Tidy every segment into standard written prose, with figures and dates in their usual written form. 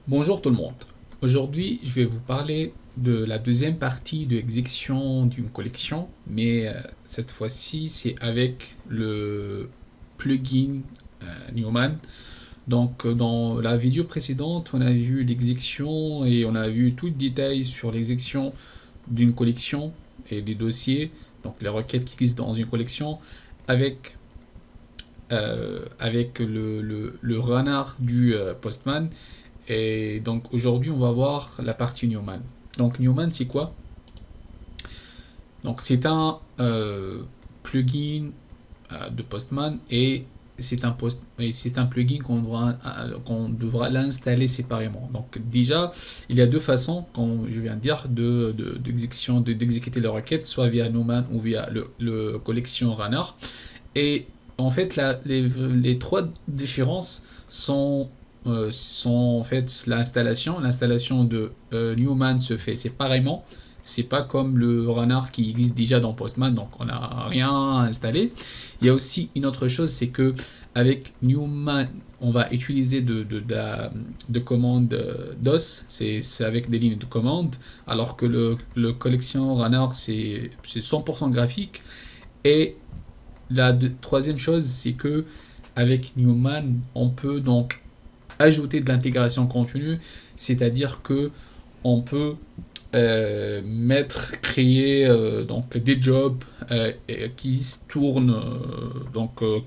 Bonjour tout le monde. Aujourd'hui, je vais vous parler de la deuxième partie de l'exécution d'une collection, mais cette fois-ci, c'est avec le plugin Newman. Donc, dans la vidéo précédente, on a vu l'exécution et on a vu tout le détail sur l'exécution d'une collection et des dossiers, donc les requêtes qui existent dans une collection, avec, avec le runner du Postman. Et donc aujourd'hui, on va voir la partie Newman. Donc Newman, c'est quoi? Donc c'est un plugin de Postman et c'est un plugin qu'on devra l'installer séparément. Donc déjà, il y a deux façons, comme je viens de dire, d'exécuter la requête, soit via Newman ou via le collection runner. Et en fait, les trois différences sont en fait l'installation. L'installation de Newman se fait séparément. C'est pas comme le runner qui existe déjà dans Postman, donc on n'a rien à installer. Il y a aussi une autre chose, c'est que avec Newman, on va utiliser de commandes DOS, c'est avec des lignes de commande, alors que le collection runner, c'est 100% graphique. Et la troisième chose, c'est que avec Newman, on peut donc ajouter de l'intégration continue, c'est-à-dire que on peut créer donc des jobs qui tournent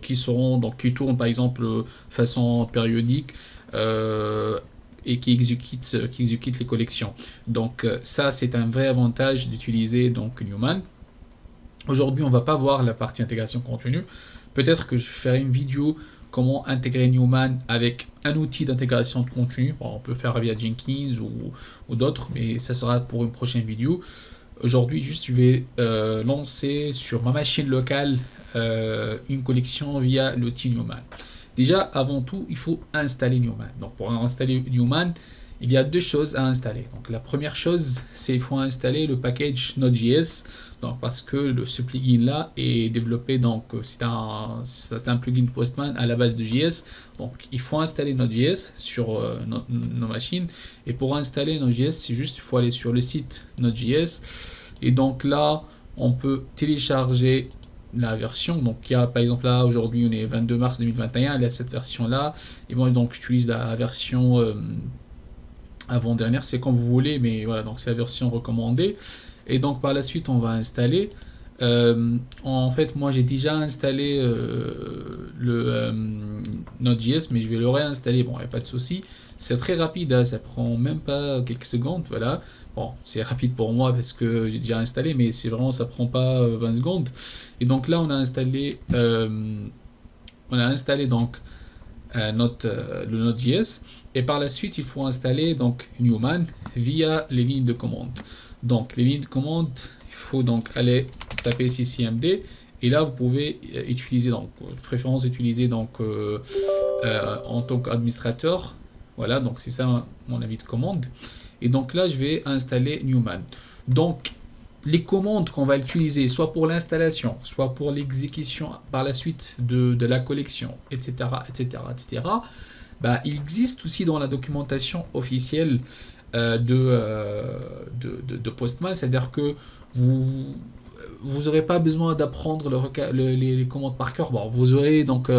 qui tournent par exemple de façon périodique et qui exécutent les collections. Donc ça c'est un vrai avantage d'utiliser donc Newman. Aujourd'hui, on va pas voir la partie intégration continue. Peut-être que je ferai une vidéo comment intégrer Newman avec un outil d'intégration de contenu. Bon, on peut faire via Jenkins ou d'autres, mais ça sera pour une prochaine vidéo. Aujourd'hui, juste je vais lancer sur ma machine locale une collection via l'outil Newman. Déjà, avant tout, il faut installer Newman. Donc, pour installer Newman, il y a deux choses à installer. Donc, la première chose, c'est qu'il faut installer le package Node.js. Donc, parce que ce plugin-là est développé, donc c'est un plugin Postman à la base de JS. Donc, il faut installer Node.js sur nos machines. Et pour installer Node.js, c'est juste, il faut aller sur le site Node.js. Et donc là, on peut télécharger la version. Donc, il y a par exemple là, aujourd'hui, on est 22 mars 2021, il y a cette version-là. Et moi, donc, j'utilise la version avant-dernière, c'est comme vous voulez, mais voilà, donc c'est la version recommandée. Et donc par la suite, on va installer. En fait, moi j'ai déjà installé le Node.js, mais je vais le réinstaller. Bon, il n'y a pas de souci. C'est très rapide, hein, ça prend même pas quelques secondes. Voilà. Bon, c'est rapide pour moi parce que j'ai déjà installé, mais c'est vraiment, ça prend pas 20 secondes. Et donc là, on a installé donc le Node.js. Et par la suite, il faut installer donc Newman via les lignes de commande. Donc les lignes de commande, il faut donc aller taper ccmd et là vous pouvez utiliser donc de préférence utiliser donc en tant qu'administrateur. Voilà, donc c'est ça mon avis de commande. Et donc là je vais installer Newman. Donc les commandes qu'on va utiliser, soit pour l'installation, soit pour l'exécution par la suite de la collection, etc., etc., etc., bah, il existe aussi dans la documentation officielle de Postman, c'est-à-dire que vous n'aurez pas besoin d'apprendre les commandes par cœur. Bon, vous aurez donc,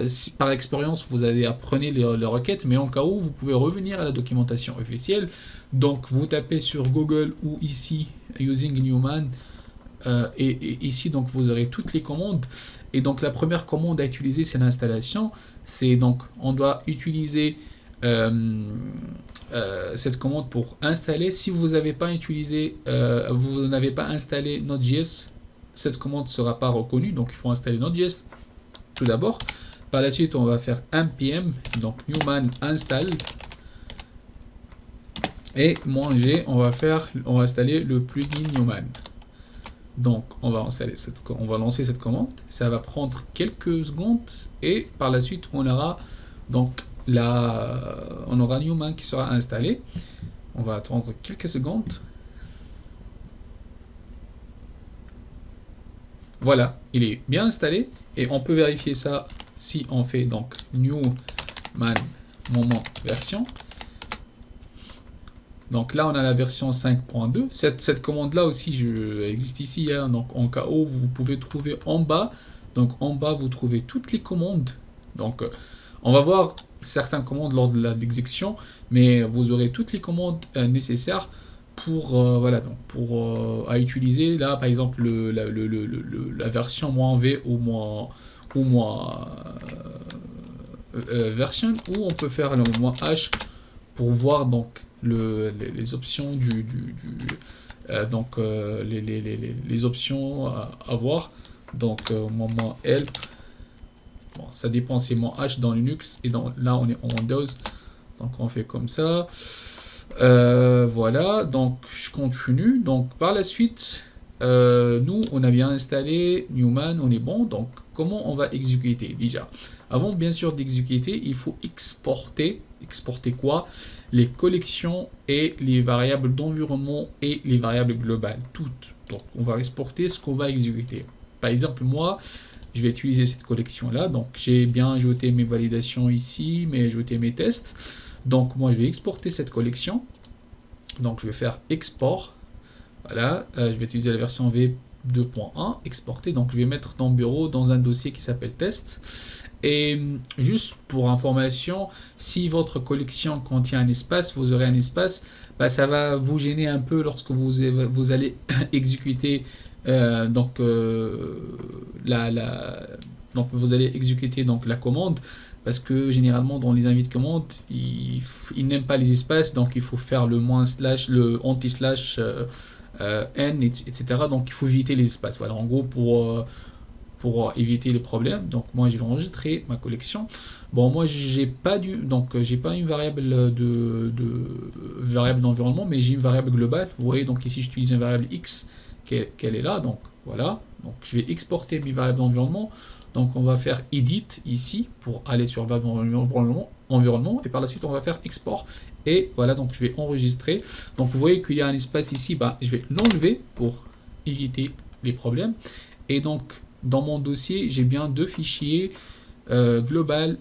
si par expérience, vous allez apprendre les requêtes, mais en cas où, vous pouvez revenir à la documentation officielle. Donc, vous tapez sur Google ou ici, using Newman, et ici, donc, vous aurez toutes les commandes. Et donc, la première commande à utiliser, c'est l'installation. C'est donc, on doit utiliser cette commande pour installer. Si vous n'avez pas utilisé, vous n'avez pas installé Node.js, cette commande ne sera pas reconnue. Donc, il faut installer Node.js tout d'abord. Par la suite, on va faire npm, donc newman install. Et -g, on va installer le plugin Newman. Donc, on va lancer cette commande. Ça va prendre quelques secondes et par la suite, on aura donc Newman qui sera installé. On va attendre quelques secondes. Voilà, il est bien installé et on peut vérifier ça si on fait donc Newman moment version. Donc là, on a la version 5.2. Cette commande-là aussi existe ici, hein. Donc en cas où vous pouvez trouver en bas. Donc en bas, vous trouvez toutes les commandes. Donc on va voir certaines commandes lors de l'exécution, mais vous aurez toutes les commandes nécessaires pour, voilà, donc pour à utiliser. Là, par exemple, la version "-v" ou version, où on peut faire le "-h" pour voir donc les options les options à voir. Donc "-help", bon, ça dépend, c'est "-h" dans Linux, et là on est en Windows, donc on fait comme ça. Voilà, donc je continue. Donc par la suite, nous on a bien installé Newman, on est bon. Donc comment on va exécuter déjà? Avant bien sûr d'exécuter, il faut exporter quoi? Les collections et les variables d'environnement et les variables globales, toutes. Donc on va exporter ce qu'on va exécuter. Par exemple, moi je vais utiliser cette collection là, donc j'ai bien ajouté mes validations ici, mais ajouté mes tests. Donc moi je vais exporter cette collection. Donc je vais faire export. Voilà, je vais utiliser la version v2.1, exporter. Donc je vais mettre dans bureau dans un dossier qui s'appelle test. Et juste pour information, si votre collection contient un espace, vous aurez un espace, bah, ça va vous gêner un peu lorsque vous allez exécuter donc vous allez exécuter donc la commande, parce que généralement dans les invites commandes, ils n'aiment pas les espaces, donc il faut faire le /, le anti/, n, etc. Donc il faut éviter les espaces. Voilà, en gros, pour éviter les problèmes. Donc moi je vais enregistrer ma collection. Bon, moi j'ai pas une variable variable d'environnement, mais j'ai une variable globale. Vous voyez, donc ici j'utilise une variable x qu'elle est là. Donc voilà, donc je vais exporter mes variables d'environnement. Donc on va faire edit ici pour aller sur variable environnement, et par la suite on va faire export. Et voilà, donc je vais enregistrer. Donc vous voyez qu'il y a un espace ici, bah, je vais l'enlever pour éviter les problèmes. Et donc dans mon dossier, j'ai bien deux fichiers global,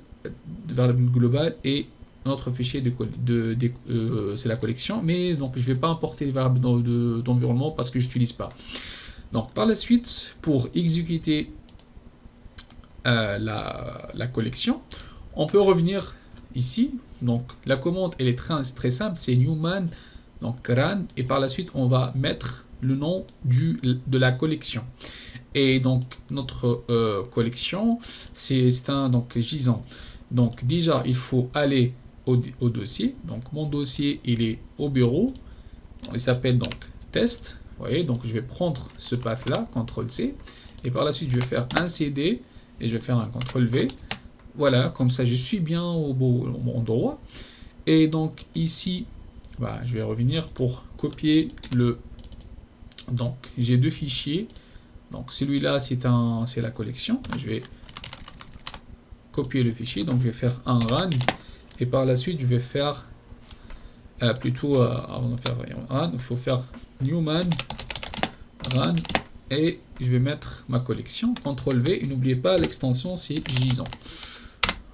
variable globale, et un autre fichier c'est la collection, mais donc je ne vais pas importer les variables d'environnement parce que je n'utilise pas. Donc par la suite, pour exécuter la collection, on peut revenir ici. Donc la commande elle est très simple, c'est newman, donc run, et par la suite on va mettre le nom de la collection. Et donc notre collection, c'est un JSON. Donc déjà il faut aller au dossier. Donc mon dossier il est au bureau, il s'appelle donc test. Vous voyez, donc je vais prendre ce path là, CTRL-C, et par la suite je vais faire un CD et je vais faire un CTRL-V. Voilà, comme ça je suis bien au bon endroit. Et donc ici, bah, je vais revenir pour copier donc j'ai deux fichiers. Donc celui-là c'est la collection. Je vais copier le fichier, donc je vais faire un run, et par la suite je vais faire avant de faire run, il faut faire newman run, et je vais mettre ma collection, CTRL-V, et n'oubliez pas l'extension c'est JSON.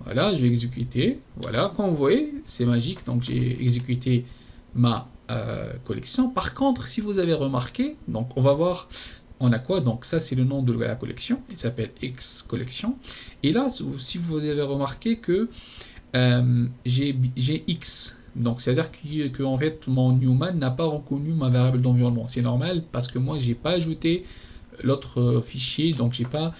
Voilà, je vais exécuter. Voilà, comme vous voyez, c'est magique. Donc j'ai exécuté ma collection. Par contre, si vous avez remarqué, donc on va voir, on a quoi? Donc ça c'est le nom de la collection. Il s'appelle X collection. Et là, si vous avez remarqué que j'ai X. Donc c'est-à-dire que en fait mon Newman n'a pas reconnu ma variable d'environnement. C'est normal parce que moi j'ai pas ajouté l'autre fichier, donc j'ai pas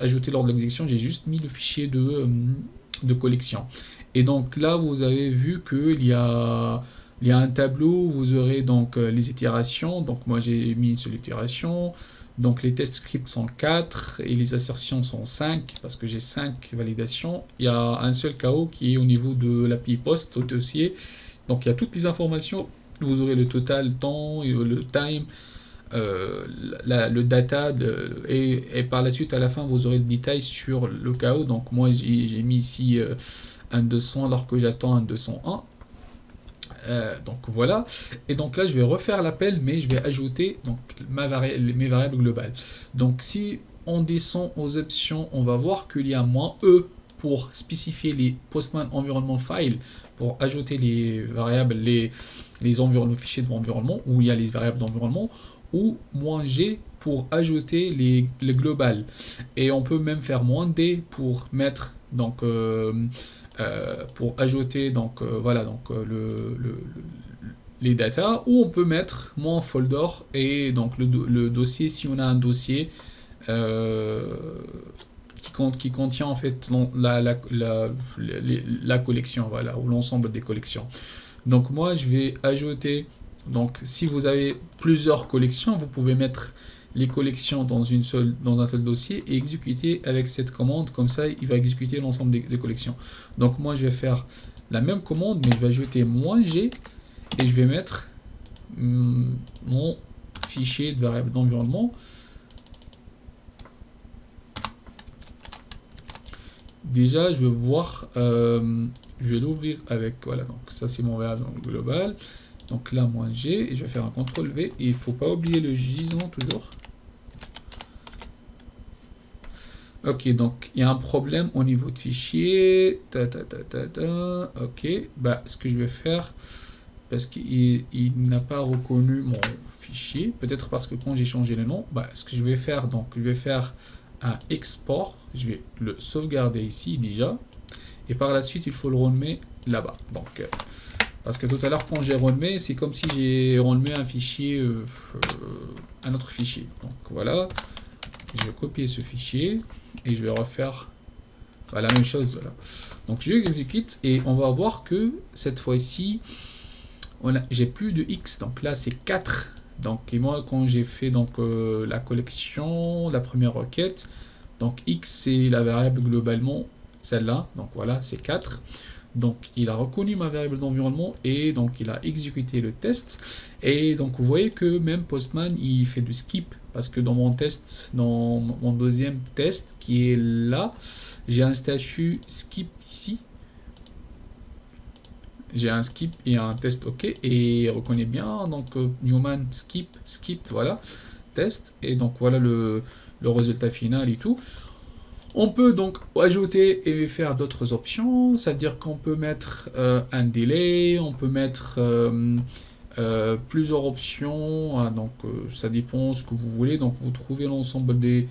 ajouté lors de l'exécution, j'ai juste mis le fichier de collection. Et donc là vous avez vu qu'il y a un tableau où vous aurez donc les itérations. Donc moi j'ai mis une seule itération. Donc les test scripts sont 4 et les assertions sont 5 parce que j'ai 5 validations. Il y a un seul KO qui est au niveau de l'API POST au dossier. Donc il y a toutes les informations. Vous aurez le total temps, le time, le data, et par la suite à la fin vous aurez le détail sur le KO. Donc moi j'ai mis ici un 200 alors que j'attends un 201. Donc voilà, et donc là je vais refaire l'appel, mais je vais ajouter donc mes variables globales. Donc si on descend aux options, on va voir qu'il y a -E pour spécifier les Postman Environment File pour ajouter les variables, les fichiers de environnement, où il y a les variables d'environnement, ou -G pour ajouter les globales. Et on peut même faire -D pour mettre, donc, pour ajouter, donc, voilà, donc, les data, ou on peut mettre -folder, et donc le dossier, si on a un dossier qui contient en fait la collection, voilà, ou l'ensemble des collections. Donc moi je vais ajouter, donc si vous avez plusieurs collections, vous pouvez mettre les collections dans un seul dossier et exécuter avec cette commande, comme ça il va exécuter l'ensemble des collections. Donc moi je vais faire la même commande, mais je vais ajouter -G et je vais mettre mon fichier de variable d'environnement. Déjà, je vais voir, je vais l'ouvrir avec, voilà, donc ça c'est mon variable global. Donc là, -G, et je vais faire un CTRL-V, et il ne faut pas oublier le JSON toujours. Ok, donc il y a un problème au niveau de fichier. Ok, bah ce que je vais faire, parce qu'il n'a pas reconnu mon fichier, peut-être parce que quand j'ai changé le nom, bah ce que je vais faire, donc je vais faire un export, je vais le sauvegarder ici déjà, et par la suite il faut le renommer là-bas. Donc parce que tout à l'heure quand j'ai renommé, c'est comme si j'ai renommé un fichier, un autre fichier. Donc voilà, je vais copier ce fichier et je vais refaire la même chose. Voilà. Donc je exécute et on va voir que cette fois-ci j'ai plus de X, donc là c'est 4. Donc, et moi, quand j'ai fait donc, la collection, la première requête, donc X, c'est la variable globalement, celle-là. Donc voilà, c'est 4. Donc, il a reconnu ma variable d'environnement et donc il a exécuté le test. Et donc, vous voyez que même Postman, il fait du skip. Parce que dans mon test, dans mon deuxième test, qui est là, j'ai un statut skip ici. J'ai un skip et un test OK et il reconnaît bien, donc Newman skip, voilà, test, et donc voilà le résultat final et tout. On peut donc ajouter et faire d'autres options, c'est-à-dire qu'on peut mettre un délai, on peut mettre plusieurs options, donc ça dépend ce que vous voulez. Donc vous trouvez l'ensemble des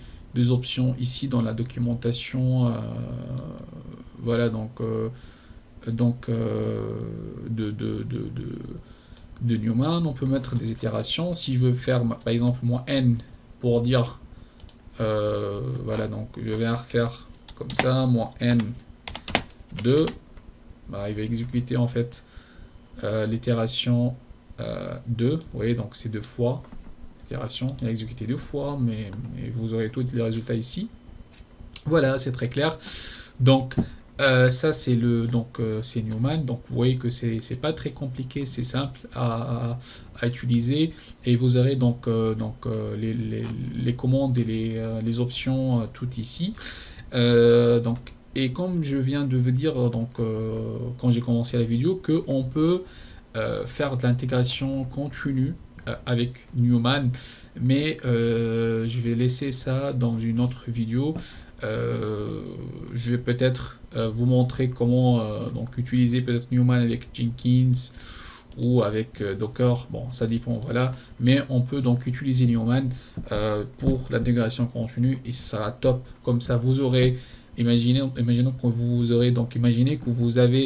options ici dans la documentation, voilà, donc de Newman. On peut mettre des itérations. Si je veux faire par exemple -N pour dire voilà, donc je vais faire comme ça, -N 2, bah, il va exécuter en fait l'itération 2, vous voyez, donc c'est 2 fois l'itération, il a exécuté 2 fois, mais vous aurez tous les résultats ici. Voilà, c'est très clair. Donc ça c'est c'est Newman, donc vous voyez que c'est pas très compliqué, c'est simple à utiliser, et vous aurez donc, les commandes et les options toutes ici. Donc, et comme je viens de vous dire donc, quand j'ai commencé la vidéo, qu'on peut faire de l'intégration continue avec Newman, mais je vais laisser ça dans une autre vidéo. Je vais peut-être vous montrer comment donc utiliser peut-être Newman avec Jenkins ou avec Docker, bon ça dépend, voilà, mais on peut donc utiliser Newman pour l'intégration continue et ça sera top. Comme ça vous aurez, imaginons que vous aurez donc imaginé que vous avez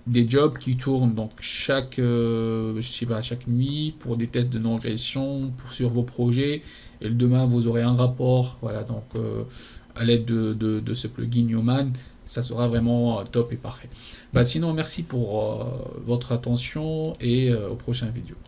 des jobs qui tournent donc chaque nuit pour des tests de non-régression sur vos projets, et le demain vous aurez un rapport, voilà, donc à l'aide de ce plugin Newman, ça sera vraiment top et parfait. Sinon merci pour votre attention et aux prochaines vidéos.